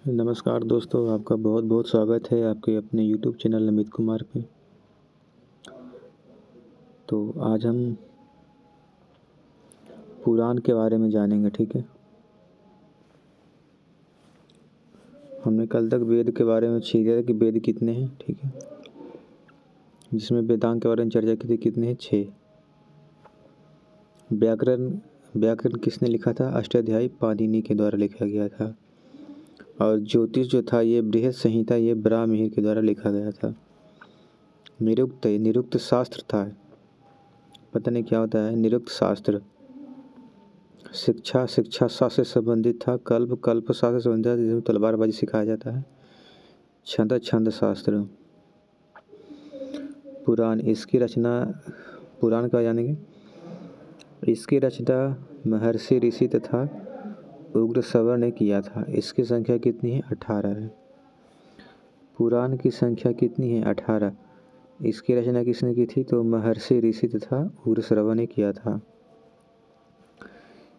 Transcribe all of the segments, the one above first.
नमस्कार दोस्तों, आपका बहुत बहुत स्वागत है आपके अपने YouTube चैनल अमित कुमार पे। तो आज हम पुराण के बारे में जानेंगे, ठीक है। हमने कल तक वेद के बारे में सीखा था कि वेद कितने हैं, ठीक है, जिसमें वेदांग के बारे में चर्चा की थी। कितने हैं? 6। व्याकरण व्याकरण किसने लिखा था? अष्टाध्यायी पाणिनि के द्वारा लिखा गया था। और ज्योतिष जो था, ये बृहद संहिता, ये ब्राह्मण के द्वारा लिखा गया था। निरुक्त शास्त्र था, पता नहीं क्या होता है निरुक्त शास्त्र। शिक्षा शास्त्र से संबंधित था। कल्प शास्त्र से संबंधित था, जिसमें तलवारबाजी सिखाया जाता है। छंद शास्त्र। पुराण, इसकी रचना, पुराण का जानेंगे। इसकी रचना महर्षि ऋषि तथा उग्रश्रवण ने किया था। इसकी संख्या कितनी है? 18 है। पुराण की संख्या कितनी है? 18। इसकी रचना किसने की थी? तो महर्षि ऋषि तथा उग्रश्रवण ने किया था।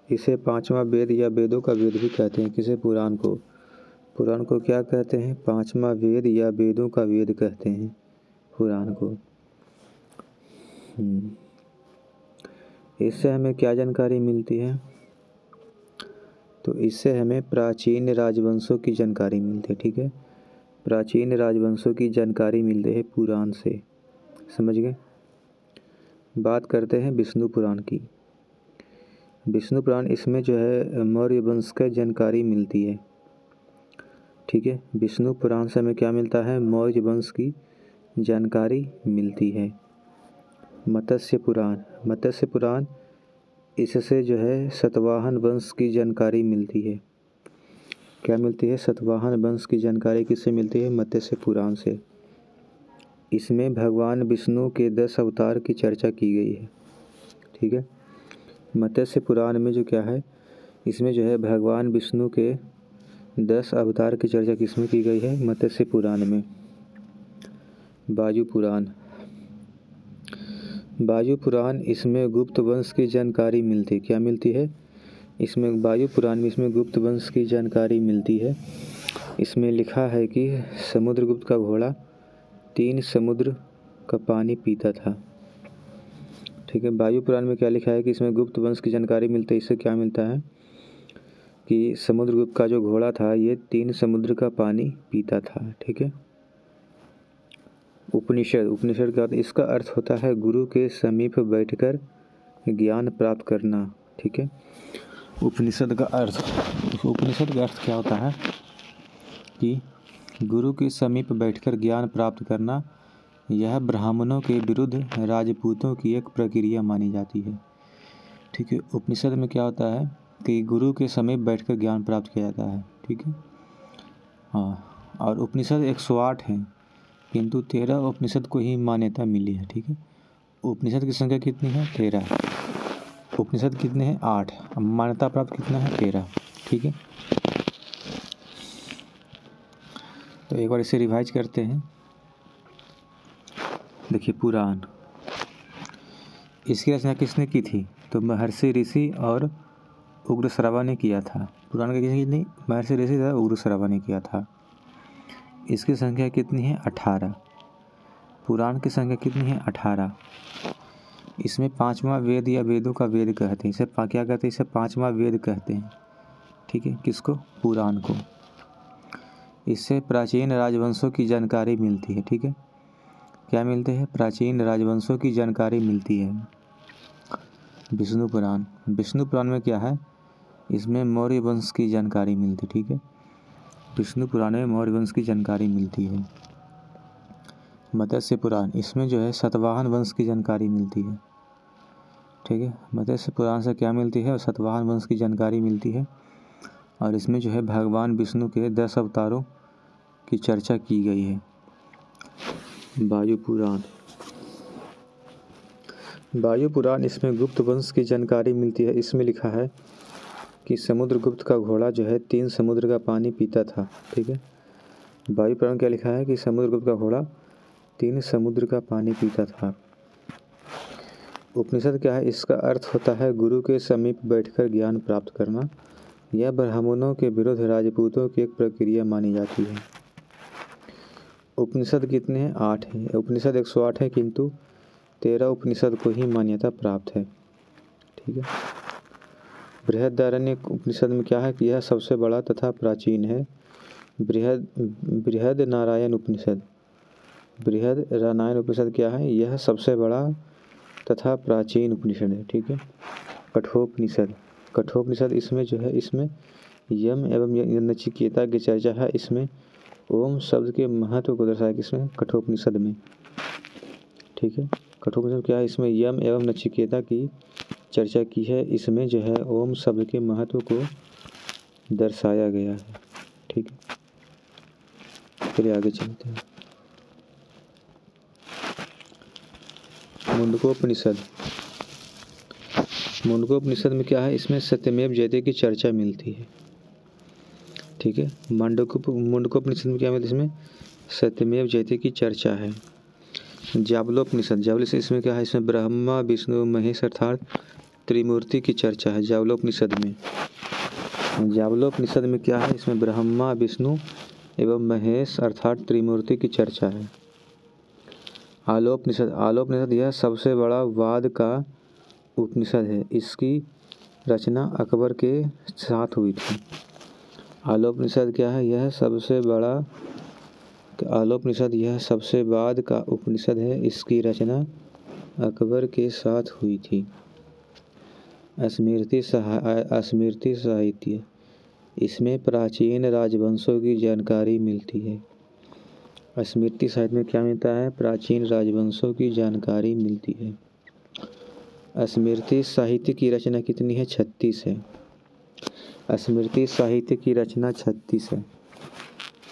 इसे 5वां वेद या वेदों का वेद भी कहते हैं। किसे? पुराण को। पुराण को क्या कहते हैं? 5वां वेद या वेदों का वेद कहते हैं पुराण को। इससे हमें क्या जानकारी मिलती है? तो इससे हमें प्राचीन राजवंशों की जानकारी मिलती है, ठीक है। प्राचीन राजवंशों की जानकारी मिलती है पुराण से, समझ गए। बात करते हैं विष्णु पुराण की। विष्णु पुराण, इसमें जो है मौर्य वंश की जानकारी मिलती है, ठीक है। विष्णु पुराण से हमें क्या मिलता है? मौर्य वंश की जानकारी मिलती है। मत्स्य पुराण, इससे जो है सातवाहन वंश की जानकारी मिलती है। क्या मिलती है? सातवाहन वंश की जानकारी किससे मिलती है? मत्स्य पुराण से। इसमें भगवान विष्णु के 10 अवतार की चर्चा की गई है, ठीक है। मत्स्य पुराण में जो क्या है, इसमें जो है भगवान विष्णु के 10 अवतार की चर्चा किसमें की गई है? मत्स्य पुराण में। वायु पुराण, इसमें गुप्त वंश की जानकारी मिलती है। क्या मिलती है? इसमें वायु पुराण में इसमें गुप्त वंश की जानकारी मिलती है। इसमें लिखा है कि समुद्रगुप्त का घोड़ा 3 समुद्र का पानी पीता था, ठीक है। वायु पुराण में क्या लिखा है कि इसमें गुप्त वंश की जानकारी मिलती है। इससे क्या मिलता है कि समुद्रगुप्त का जो घोड़ा था, ये 3 समुद्र का पानी पीता था, ठीक है। उपनिषद का इसका अर्थ होता है गुरु के समीप बैठकर ज्ञान प्राप्त करना, ठीक है। उपनिषद का अर्थ क्या होता है कि गुरु के समीप बैठकर ज्ञान प्राप्त करना। यह ब्राह्मणों के विरुद्ध राजपूतों की एक प्रक्रिया मानी जाती है, ठीक है। उपनिषद में क्या होता है कि गुरु के समीप बैठकर ज्ञान प्राप्त किया जाता है, ठीक है। हाँ, और उपनिषद 108 हैं, किंतु 13 उपनिषद को ही मान्यता मिली है, ठीक है। उपनिषद की संख्या कितनी है? 13। उपनिषद कितने हैं? 8। मान्यता प्राप्त कितना है? 13, ठीक है। तो एक बार इसे रिवाइज करते हैं। देखिए, पुराण, इसकी रचना किसने की थी? तो महर्षि ऋषि और उग्रश्रवा ने किया था। पुराण की कितनी? महर्षि ऋषि और उग्रश्रवा ने किया था। इसकी संख्या कितनी है? 18। पुराण की संख्या कितनी है? 18। इसमें 5वां वेद या वेदों का वेद कहते हैं। इसे क्या कहते हैं? इसे 5वां वेद कहते हैं, ठीक है। किसको? पुराण को। इससे प्राचीन राजवंशों की जानकारी मिलती है, ठीक है। क्या मिलते हैं? प्राचीन राजवंशों की जानकारी मिलती है। विष्णु पुराण में क्या है? इसमें मौर्य वंश की जानकारी मिलती है, ठीक है। विष्णु पुराण में मौर्य वंश की जानकारी मिलती है। मत्स्य पुराण, इसमें जो है सातवाहन वंश की जानकारी मिलती है, ठीक है। मत्स्य पुराण से क्या मिलती है? सातवाहन वंश की जानकारी मिलती है। और इसमें जो है भगवान विष्णु के 10 अवतारों की चर्चा की गई है। वायु पुराण, इसमें गुप्त वंश की जानकारी मिलती है। इसमें लिखा है कि समुद्रगुप्त का घोड़ा जो है 3 समुद्र का पानी पीता था, ठीक है। वायु पुराण क्या लिखा है कि समुद्रगुप्त का घोड़ा 3 समुद्र का पानी पीता था। उपनिषद क्या है? इसका अर्थ होता है गुरु के समीप बैठकर ज्ञान प्राप्त करना। यह ब्राह्मणों के विरुद्ध राजपूतों की एक प्रक्रिया मानी जाती है। उपनिषद कितने हैं? 8 हैं। उपनिषद 108 है, किंतु 13 उपनिषद को ही मान्यता प्राप्त है। ठीक है। बृहदारण्यक उपनिषद में क्या है कि यह सबसे बड़ा तथा प्राचीन है। बृहद नारायण उपनिषद क्या है? यह सबसे बड़ा तथा प्राचीन उपनिषद है। ठीक है। कठोपनिषद इसमें जो है, इसमें यम एवं नचिकेता की चर्चा है। इसमें ओम शब्द के महत्व को दर्शाया किसमें? कठोपनिषद में। ठीक है। कठोपनिषद क्या है? इसमें यम एवं नचिकेता की चर्चा की है। इसमें जो है ओम शब्द के महत्व को दर्शाया गया है। ठीक है। चलिए आगे चलते हैं। मुंडकोपनिषद में क्या है? इसमें सत्यमेव जयते की चर्चा मिलती है। ठीक है। मुंडकोपनिषद में क्या मिलता है? इसमें सत्यमेव जयते की चर्चा है। जाबलोपनिषद इसमें क्या है? इसमें ब्रह्मा विष्णु महेश अर्थात त्रिमूर्ति की चर्चा है। जाबलोपनिषद में क्या है? इसमें ब्रह्मा विष्णु एवं महेश अर्थात त्रिमूर्ति की चर्चा है। आलोपनिषद यह सबसे बड़ा वाद का उपनिषद है। इसकी रचना अकबर के साथ हुई थी। आलोपनिषद क्या है? यह सबसे बाद का उपनिषद है। इसकी रचना अकबर के साथ हुई थी। स्मृति साहित्य इसमें प्राचीन राजवंशों की जानकारी मिलती है। स्मृति साहित्य में क्या मिलता है? प्राचीन राजवंशों की जानकारी मिलती है। स्मृति साहित्य की रचना कितनी है? 36 है। स्मृति साहित्य की रचना 36 है।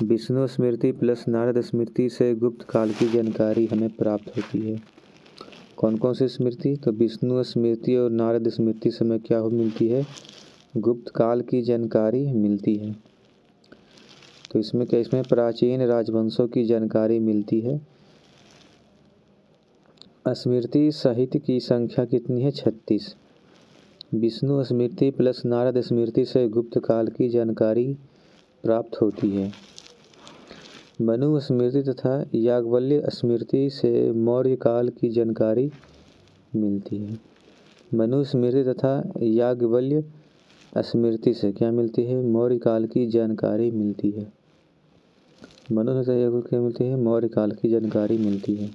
विष्णु स्मृति प्लस नारद स्मृति से गुप्त काल की जानकारी हमें प्राप्त होती है। कौन कौन सी स्मृति? तो विष्णु स्मृति और नारद स्मृति से हमें क्या मिलती है? गुप्त काल की जानकारी मिलती है। तो इसमें क्या? इसमें प्राचीन राजवंशों की जानकारी मिलती है। स्मृति साहित्य की संख्या कितनी है? 36। विष्णु स्मृति प्लस नारद स्मृति से गुप्त काल की जानकारी प्राप्त होती है। मनु स्मृति तथा याज्ञवल्क्य स्मृति से मौर्य काल की जानकारी मिलती है। मनु स्मृति तथा याज्ञवल्क्य स्मृति से क्या मिलती है? मौर्य काल की जानकारी मिलती है। मनु तथा याज्ञवल्क्य मिलती है? मौर्य काल की जानकारी मिलती है।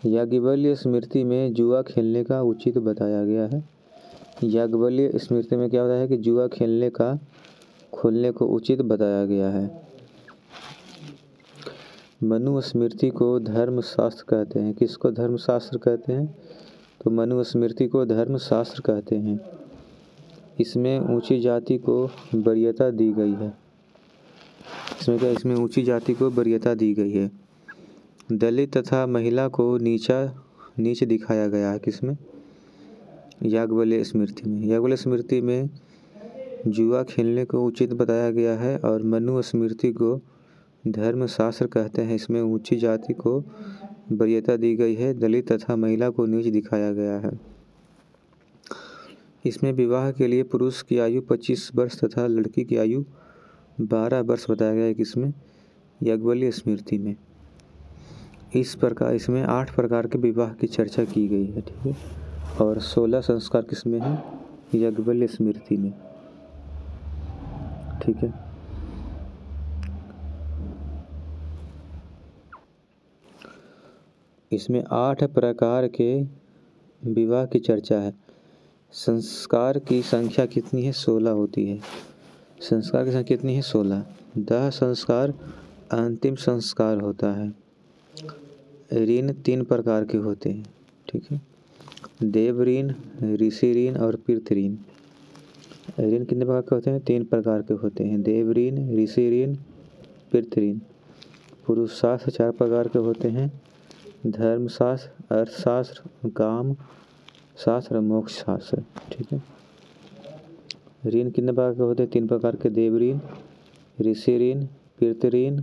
याज्ञवल्क्य स्मृति में जुआ खेलने का उचित बताया गया है। याज्ञवल्क्य स्मृति में क्या बताया है कि जुआ खोलने को उचित बताया गया है। मनु स्मृति को धर्मशास्त्र कहते हैं। किसको धर्मशास्त्र कहते हैं? तो मनु स्मृति को धर्मशास्त्र कहते हैं। इसमें ऊंची जाति को वरीयता दी गई है। इसमें ऊंची जाति को वरीयता दी गई है। दलित तथा महिला को नीच दिखाया गया है। किसमें? याज्ञवल्क्य स्मृति में। याज्ञवल्क्य स्मृति में जुआ खेलने को उचित बताया गया है और मनु स्मृति को धर्मशास्त्र कहते हैं। इसमें ऊंची जाति को वरीयता दी गई है, दलित तथा महिला को नीच दिखाया गया है। इसमें विवाह के लिए पुरुष की आयु 25 वर्ष तथा लड़की की आयु 12 वर्ष बताया गया है। किसमें? याज्ञवल्क्य स्मृति में। इस प्रकार इसमें 8 प्रकार के विवाह की चर्चा की गई है। ठीक है। और 16 संस्कार किसमें है? याज्ञवल्क्य स्मृति में। ठीक है। इसमें 8 प्रकार के विवाह की चर्चा है। संस्कार की संख्या कितनी है? 16 होती है। संस्कार की संख्या कितनी है? 16। दाह संस्कार अंतिम संस्कार होता है। ऋण 3 प्रकार के होते हैं। ठीक है। देव ऋण, ऋषि ऋण और पीतृ ऋण। ऋण कितने प्रकार के होते हैं? 3 प्रकार के होते हैं। देव ऋण, ऋषि ऋण, पीतृ ऋण। पुरुषार्थ 4 प्रकार के होते हैं। धर्मशास्त्र, अर्थशास्त्र, काम शास्त्र, मोक्ष शास्त्र। ठीक है। ऋण कितने प्रकार के होते हैं? 3 प्रकार के। देव ऋण, ऋषि ऋण, पीतृ ऋण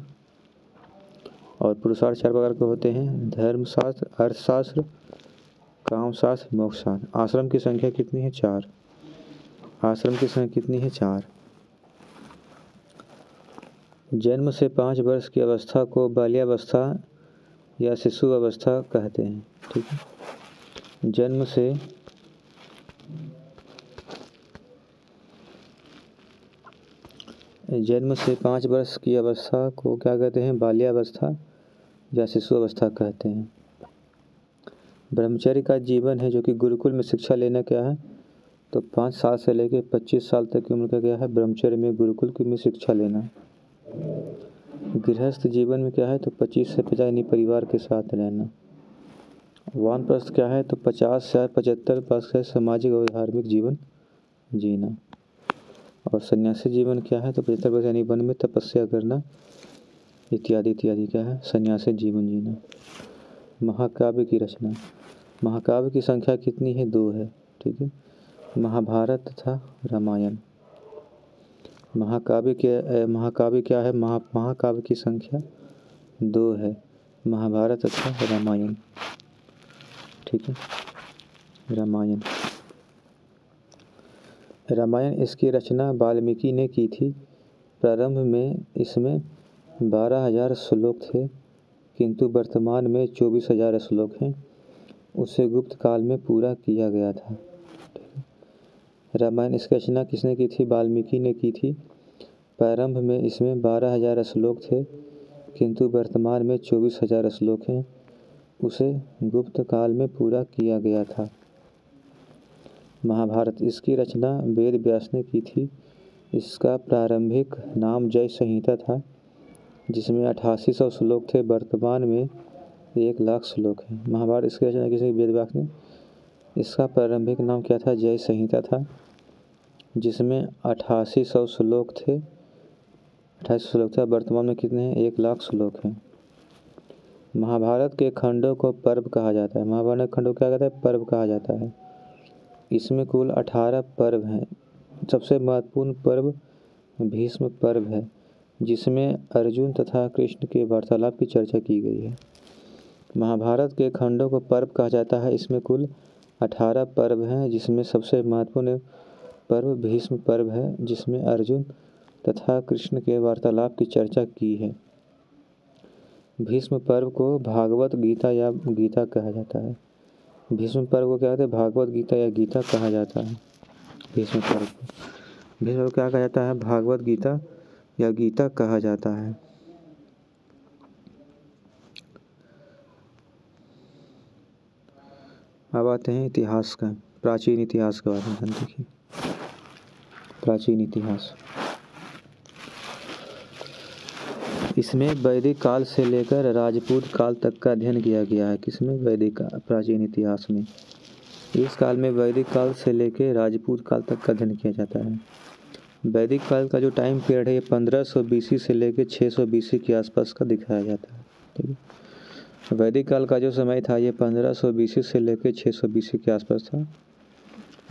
और पुरुषार्थ 4 प्रकार के होते हैं। धर्मशास्त्र, अर्थशास्त्र, काम शास्त्र, मोक्ष शास्त्र। आश्रम की संख्या कितनी है? 4। आश्रम की संख्या कितनी है? 4। जन्म से 5 वर्ष की अवस्था को बाल्यावस्था या शिशु अवस्था कहते हैं। ठीक है, जन्म से 5 वर्ष की अवस्था को क्या कहते हैं? बाल्यावस्था या शिशु अवस्था कहते हैं। ब्रह्मचर्य का जीवन है जो कि गुरुकुल में शिक्षा लेना क्या है? तो 5 साल से लेकर 25 साल तक की उम्र का क्या है? ब्रह्मचर्य में गुरुकुल में शिक्षा लेना। गृहस्थ जीवन में क्या है? तो 25 से 50 यानी परिवार के साथ रहना। वानप्रस्थ क्या है? तो 50 से 75 वर्ष है सामाजिक और धार्मिक जीवन जीना। और सन्यासी जीवन क्या है? तो 75 वर्ष यानी वन में तपस्या करना इत्यादि इत्यादि क्या है? सन्यासी जीवन जीना। महाकाव्य की रचना, महाकाव्य की संख्या कितनी है? 2 है। ठीक है, महाभारत तथा रामायण। महाकाव्य क्या है? महाकाव्य की संख्या 2 है, महाभारत तथा रामायण। ठीक है, रामायण इसकी रचना वाल्मीकि ने की थी। प्रारंभ में इसमें 12,000 श्लोक थे, किंतु वर्तमान में 24,000 श्लोक हैं। उसे गुप्त काल में पूरा किया गया था। रामायण इसकी रचना किसने की थी? वाल्मीकि ने की थी। प्रारंभ में इसमें 12,000 श्लोक थे, किंतु वर्तमान में 24,000 श्लोक हैं। उसे गुप्त काल में पूरा किया गया था। महाभारत इसकी रचना वेद व्यास ने की थी। इसका प्रारंभिक नाम जय संहिता था, जिसमें 8800 श्लोक थे। वर्तमान में 1,00,000 श्लोक हैं। महाभारत इसकी रचना किसी वेद व्यास ने, इसका प्रारंभिक नाम क्या था? जय संहिता था, जिसमें 8800 श्लोक थे। 8800 श्लोक था। वर्तमान में कितने हैं? 1,00,000 श्लोक हैं। महाभारत के खंडों को पर्व कहा जाता है। महाभारत खंडों को क्या कहता है? पर्व कहा जाता है। इसमें कुल 18 पर्व हैं। सबसे महत्वपूर्ण पर्व भीष्म पर्व है, जिसमें अर्जुन तथा कृष्ण के वार्तालाप की चर्चा की गई है। महाभारत के खंडों को पर्व कहा जाता है। इसमें कुल 18 पर्व हैं, जिसमें सबसे महत्वपूर्ण पर्व भीष्म पर्व है, जिसमें अर्जुन तथा कृष्ण के वार्तालाप की चर्चा की है। भीष्म पर्व को भागवत गीता या गीता कहा जाता है। भीष्म पर्व को क्या कहते हैं? भागवत गीता या गीता कहा जाता है। भीष्म पर्व को क्या कहा जाता है? भागवत गीता या गीता कहा जाता है। अब आते हैं इतिहास का, प्राचीन इतिहास के बारे में देखिए। प्राचीन इतिहास, इसमें वैदिक काल से लेकर राजपूत काल तक का अध्ययन किया गया है। किसमें? वैदिक प्राचीन इतिहास में। इस काल में वैदिक काल से लेकर राजपूत काल तक का अध्ययन किया जाता है। वैदिक काल का जो टाइम पीरियड है ये 1500 BC से लेकर 600 BC के आसपास का दिखाया जाता है। ठीक है, वैदिक काल का जो समय था ये 1500 BC से लेकर 600 BC के आसपास था।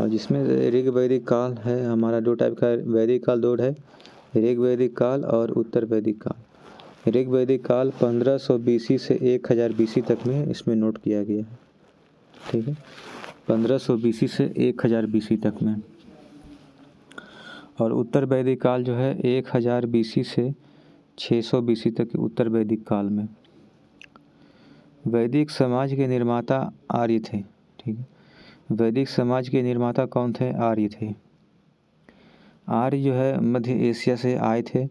और जिसमें ऋग वैदिक काल है हमारा, 2 टाइप का वैदिक काल 2 है, ऋग वैदिक काल और उत्तर वैदिक काल। ऋग वैदिक काल 1500 BC से 1000 BC तक में इसमें नोट किया गया है। ठीक है, 1500 BC से 1000 BC तक में। और उत्तर वैदिक काल जो है 1000 BC से 600 BC तक के उत्तर वैदिक काल में। वैदिक समाज के निर्माता आर्य थे। ठीक है, वैदिक समाज के निर्माता कौन थे? आर्य थे। आर्य जो है मध्य एशिया से आए थे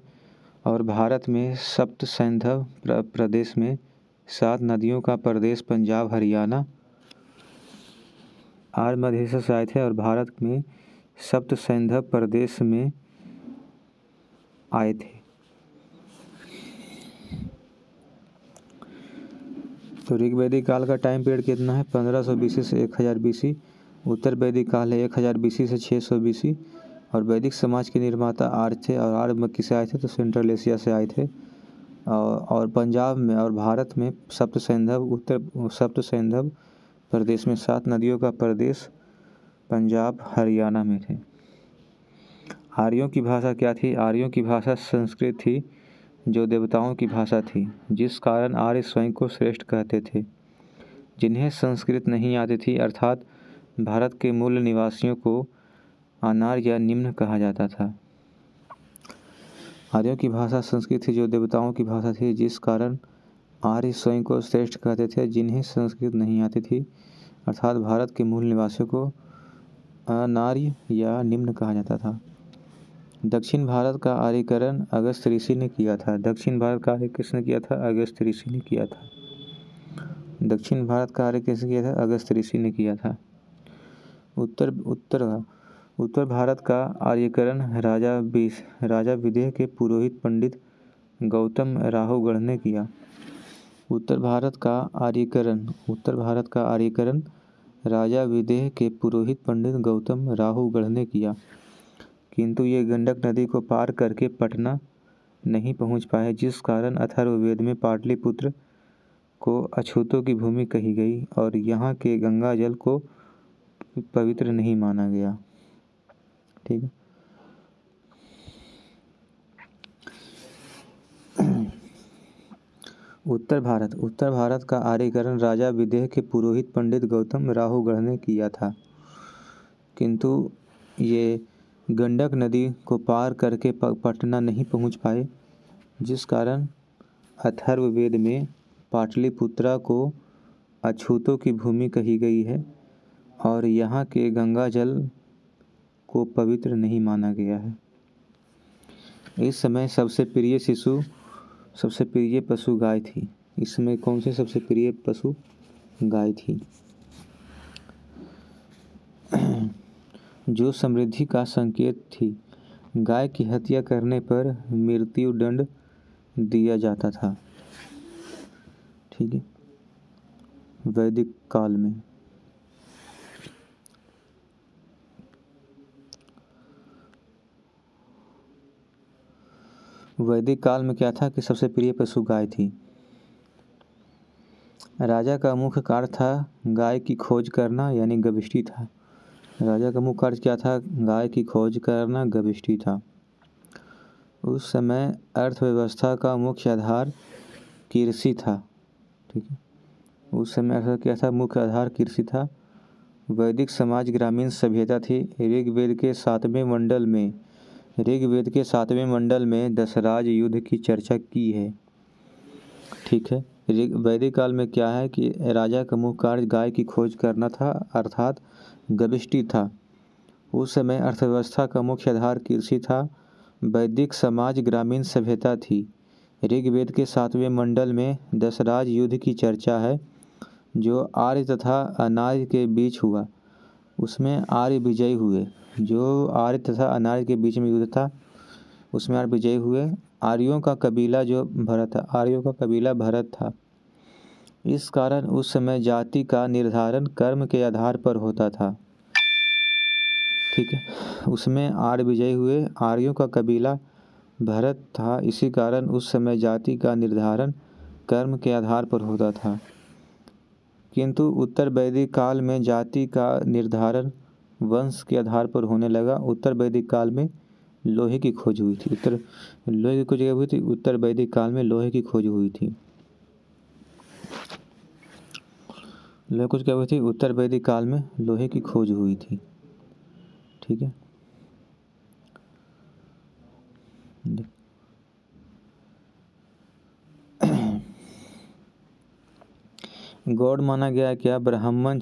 और भारत में सप्त सैंधव प्रदेश में 7 नदियों का प्रदेश पंजाब हरियाणा, आर्य मध्य एशिया से आए थे और भारत में सप्त सैंधव प्रदेश में आए थे। तो ऋग वैदिक काल का टाइम पीरियड कितना है? 1500 BC से 1000 BC। उत्तर वैदिक काल है 1000 BC से 600 BC। और वैदिक समाज के निर्माता आर्य थे। और आर्य किससे आए थे? तो सेंट्रल एशिया से आए थे। और पंजाब में और भारत में सप्त सैंधव प्रदेश में 7 नदियों का प्रदेश पंजाब हरियाणा में थे। आर्यों की भाषा क्या थी? आर्यों की भाषा संस्कृत थी, जो देवताओं की भाषा थी, जिस कारण आर्य स्वयं को श्रेष्ठ कहते थे। जिन्हें संस्कृत नहीं आती थी, अर्थात भारत के मूल निवासियों को अनार्य या निम्न कहा जाता था। आर्यों की भाषा संस्कृत थी जो देवताओं की भाषा थी, जिस कारण आर्य स्वयं को श्रेष्ठ कहते थे। जिन्हें संस्कृत नहीं आती थी अर्थात भारत के मूल निवासियों को अनार्य या निम्न कहा जाता था। दक्षिण भारत का आर्यीकरण अगस्त्य ऋषि ने किया था। दक्षिण भारत का आर्य किसने किया था? अगस्त्य ऋषि ने किया था। दक्षिण भारत का आर्य किसने किया था? अगस्त्य ऋषि ने किया था। उत्तर भारत का आर्यीकरण राजा विदेह के पुरोहित पंडित गौतम राहुगढ़ ने किया। उत्तर भारत का आर्यीकरण राजा विदेह के पुरोहित पंडित गौतम राहुगढ़ ने किया, किंतु ये गंडक नदी को पार करके पटना नहीं पहुंच पाए, जिस कारण अथर्ववेद में पाटलिपुत्र को अछूतों की भूमि कही गई और यहाँ के गंगा जल को पवित्र नहीं माना गया। ठीक है। उत्तर भारत का आर्यीकरण राजा विदेह के पुरोहित पंडित गौतम राहुगढ़ ने किया था, किंतु ये गंडक नदी को पार करके पटना नहीं पहुंच पाए, जिस कारण अथर्ववेद में पाटलिपुत्रा को अछूतों की भूमि कही गई है और यहाँ के गंगा जल को पवित्र नहीं माना गया है। इस समय सबसे प्रिय पशु गाय थी। इसमें कौन सी सबसे प्रिय पशु? गाय थी, जो समृद्धि का संकेत थी। गाय की हत्या करने पर मृत्यु दंड दिया जाता था। ठीक है। वैदिक काल में क्या था कि सबसे प्रिय पशु गाय थी। राजा का मुख्य कार्य था गाय की खोज करना, यानी गविष्टि था। राजा का मुख्य कार्य क्या था? गाय की खोज करना, गविष्टि था। उस समय अर्थव्यवस्था का मुख्य आधार कृषि था। ठीक है। उस समय ऐसा क्या था? मुख्य आधार कृषि था। वैदिक समाज ग्रामीण सभ्यता थी। ऋग्वेद के 7वें मंडल में दशराज युद्ध की चर्चा की है। ठीक है। वैदिक काल में क्या है कि राजा का मुख्य कार्य गाय की खोज करना था, अर्थात गविष्टि था। उस समय अर्थव्यवस्था का मुख्य आधार कृषि था। वैदिक समाज ग्रामीण सभ्यता थी। ऋग्वेद के 7वें मंडल में दशराज युद्ध की चर्चा है, जो आर्य तथा अनार्य के बीच हुआ। उसमें आर्य विजयी हुए। जो आर्य तथा अनार्य के बीच में युद्ध था, उसमें आर्य विजयी हुए। आर्यों का कबीला भरत था। इस कारण उस समय जाति का निर्धारण कर्म के आधार पर होता था। ठीक है। उसमें आर्य विजयी हुए। आर्यों का कबीला भरत था, इसी कारण उस समय जाति का निर्धारण कर्म के आधार पर होता था, किंतु उत्तर वैदिक काल में जाति का निर्धारण वंश के आधार पर होने लगा। उत्तर वैदिक काल में लोहे की खोज हुई थी। उत्तर वैदिक काल में लोहे की खोज हुई थी। उत्तर वैदिक काल में लोहे की खोज हुई थी। ठीक है। गौड़ माना गया क्या? ब्राह्मण,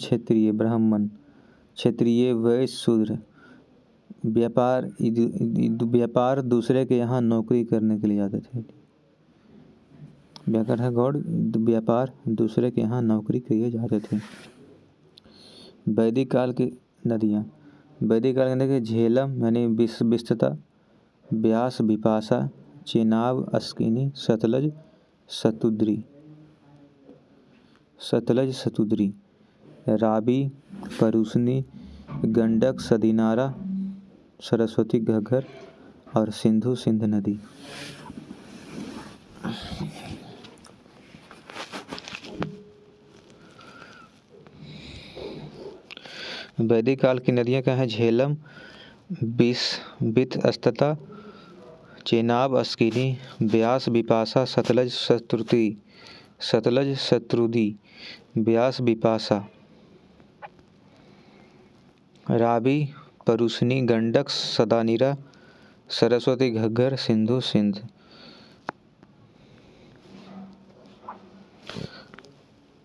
क्षत्रिय, वैश्य, शूद्र। व्यापार दूसरे के यहाँ नौकरी करने के लिए जाते थे। गौड़ व्यापार दूसरे के यहाँ नौकरी के लिए जाते थे। वैदिक काल की नदियाँ झेलम यानी विस्तृता, ब्यास, बिपाशा, चेनाब, अस्किनी, सतलज, सतुद्री, रावी, परूसनी, गंडक, सदीनारा, सरस्वती, घग्गर और सिंधु सिंध नदी। वैदिक काल की नदियाँ क्या हैं? झेलम, वितस्तता, चेनाब, अस्किनी, ब्यास, बिपाशा, सतलज, शत्रुदी, ब्यास, बिपाशा, रावी, परुशनी, गंडक, सदानीरा, सरस्वती, घग्गर, सिंधु, सिंध।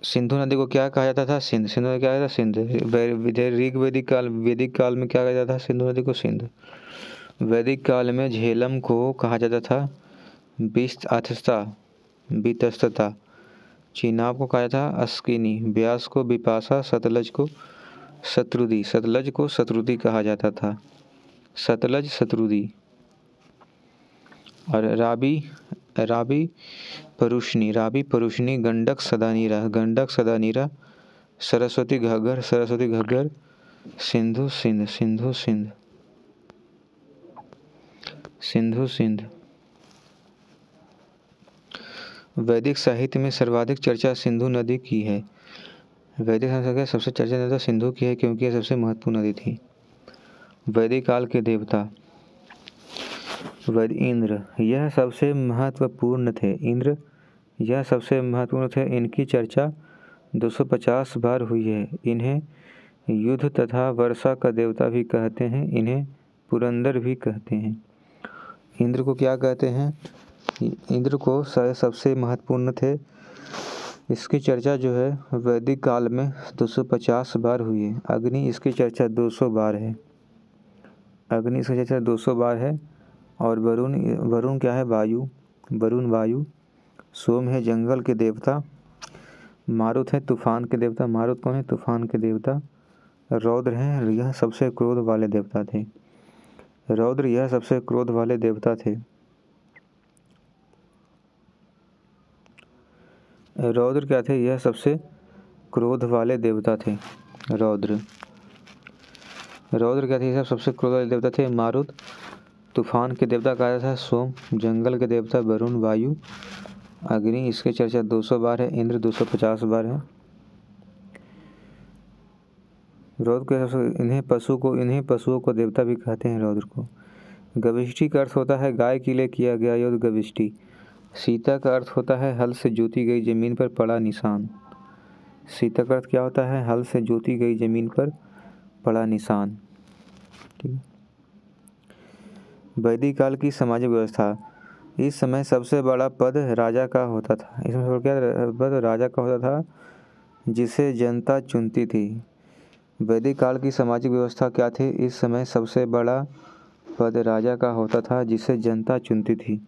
सिंधु नदी को क्या कहा जाता था? सिंध। सिंधु नदी क्या कहा जाता? सिंध। वैदिक काल में क्या कहा जाता था? सिंधु नदी को सिंध। वैदिक काल में झेलम को कहा जाता था वितस्तता। चिनाब को कहा जाता था अस्किनी, ब्यास को बिपाशा, सतलज को शत्रुदी कहा जाता था। सतलज, शत्रुदी। और रावी परुशनी, गंडक सदानीरा, सरस्वती घग्गर, सिंधु, सिंध। वैदिक साहित्य में सर्वाधिक चर्चा सिंधु नदी की है। वैदिक साहित्य में सबसे चर्चा नदी सिंधु की है, क्योंकि यह सबसे महत्वपूर्ण नदी थी। वैदिक काल के देवता इंद्र, यह सबसे महत्वपूर्ण थे। इनकी चर्चा 250 बार हुई है। इन्हें युद्ध तथा वर्षा का देवता भी कहते हैं। इन्हें पुरंदर भी कहते हैं। इंद्र को क्या कहते हैं? इंद्र को सबसे महत्वपूर्ण थे। इसकी चर्चा जो है वैदिक काल में 250 बार हुई है। अग्नि, इसकी चर्चा 200 बार है। और वरुण क्या है? वायु। सोम है जंगल के देवता। मारुत है तूफान के देवता। मारुत कौन है? तूफान के देवता। रौद्र हैं, यह सबसे क्रोध वाले देवता थे। रौद्र क्या थे? यह सबसे क्रोध वाले देवता थे। रौद्र क्या थे? यह सबसे क्रोध वाले देवता थे। मारुत तूफान के देवता कहा जाता था। सोम जंगल के देवता। वरुण वायु। अग्नि, इसकी चर्चा 200 बार है। इंद्र 250 बार है। रौद्र के इन्हें पशुओं को देवता भी कहते हैं। रौद्र को। गविष्टि का अर्थ होता है गाय के लिए किया गया युद्ध, गविष्टि। सीता का अर्थ होता है हल से जोती गई जमीन पर पड़ा निशान। सीता का अर्थ क्या होता है? हल से जोती गई जमीन पर पड़ा निशान। ठीक है। वैदिक काल की सामाजिक व्यवस्था। इस समय सबसे बड़ा पद राजा का होता था। इसमें क्या पद राजा का होता था, जिसे जनता चुनती थी। वैदिक काल की सामाजिक व्यवस्था क्या थी? इस समय सबसे बड़ा पद राजा का होता था, जिसे जनता चुनती थी।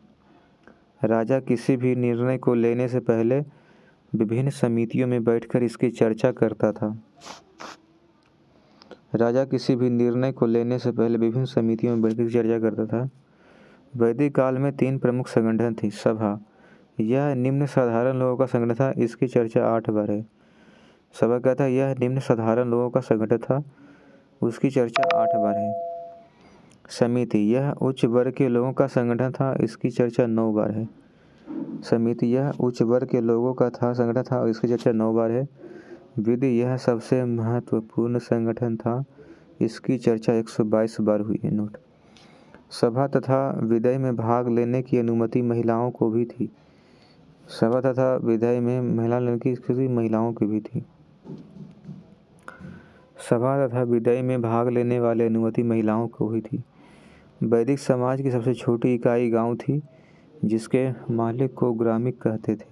राजा किसी भी निर्णय को लेने से पहले विभिन्न समितियों में बैठकर इसकी चर्चा करता था। वैदिक काल में 3 प्रमुख संगठन थी। सभा, यह निम्न साधारण लोगों का संगठन था। इसकी चर्चा 8 बार है। सभा क्या था? यह निम्न साधारण लोगों का संगठन था। उसकी चर्चा 8 बार है। समिति, यह उच्च वर्ग के लोगों का संगठन था। इसकी चर्चा 9 बार है। समिति, यह उच्च वर्ग के लोगों का संगठन था और इसकी चर्चा 9 बार है। विधि, यह सबसे महत्वपूर्ण संगठन था। इसकी चर्चा 122 बार हुई है। नोट। सभा तथा विदाई में भाग लेने की अनुमति महिलाओं को भी थी। सभा तथा विदाई में महिलाओं की भी थी। सभा तथा विदाई में भाग लेने वाले अनुमति महिलाओं को हुई थी। वैदिक समाज की सबसे छोटी इकाई गांव थी, जिसके मालिक को ग्रामिक कहते थे।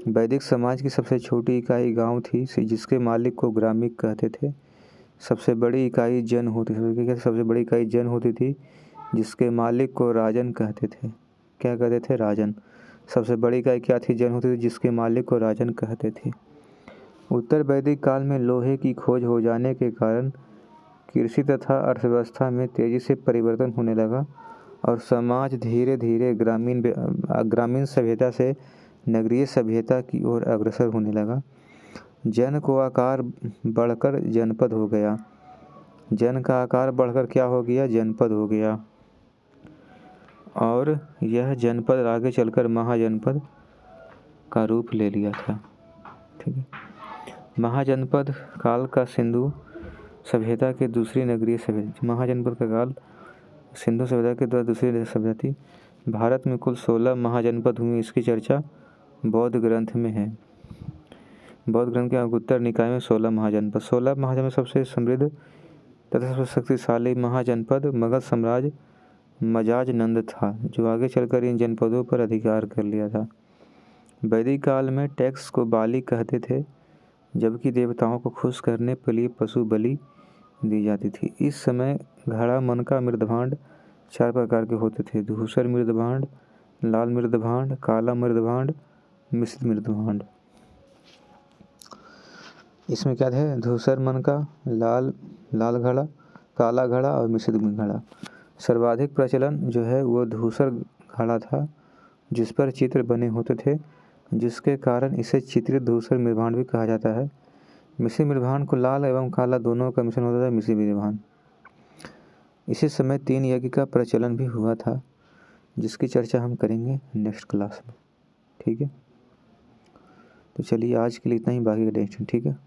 वैदिक समाज की सबसे छोटी इकाई गांव थी, जिसके मालिक को ग्रामिक कहते थे। सबसे बड़ी इकाई जन होती थी, जिसके मालिक को राजन कहते थे। क्या कहते थे? राजन। सबसे बड़ी इकाई क्या थी? जन होती थी, जिसके मालिक को राजन कहते थे। उत्तर वैदिक काल में लोहे की खोज हो जाने के कारण कृषि तथा अर्थव्यवस्था में तेजी से परिवर्तन होने लगा और समाज धीरे धीरे ग्रामीण सभ्यता से नगरीय सभ्यता की ओर अग्रसर होने लगा। जन को आकार बढ़कर जनपद हो गया। जन का आकार बढ़कर क्या हो गया? जनपद हो गया। और यह जनपद आगे चलकर महाजनपद का रूप ले लिया था। ठीक है। महाजनपद काल का सिंधु सभ्यता के दूसरी नगरीय सभ्यता। महाजनपद का काल सिंधु सभ्यता के द्वारा दूसरी सभ्यता थी। भारत में कुल 16 महाजनपद हुए। इसकी चर्चा बौद्ध ग्रंथ में है। बौद्ध ग्रंथ के उत्तर निकाय में 16 महाजनपद सबसे समृद्ध तथा सबसे शक्तिशाली महाजनपद मगध साम्राज्य मजाज नंद था, जो आगे चलकर इन जनपदों पर अधिकार कर लिया था। वैदिक काल में टैक्स को बाली कहते थे, जबकि देवताओं को खुश करने के लिए पशु बलि दी जाती थी। इस समय घड़ा, मनका, मृदभांड 4 प्रकार के होते थे: धूसर मृदभांड, लाल मृदभांड, काला मृदभांड, मिश्रित मृदभांड। इसमें क्या थे? धूसर मनका, लाल घड़ा, काला घड़ा और मिश्रित घड़ा। सर्वाधिक प्रचलन जो है वो धूसर घड़ा था, जिस पर चित्र बने होते थे, जिसके कारण इसे चित्रित धूसर मृदभांड भी कहा जाता है। मिश्रित मृदभांड को लाल एवं काला दोनों का मिश्रण होता था, मिश्रित मृदभांड। इसी समय 3 यज्ञ का प्रचलन भी हुआ था, जिसकी चर्चा हम करेंगे नेक्स्ट क्लास में। ठीक है, तो चलिए आज के लिए इतना ही, बाकी का नेक्स्ट। ठीक है।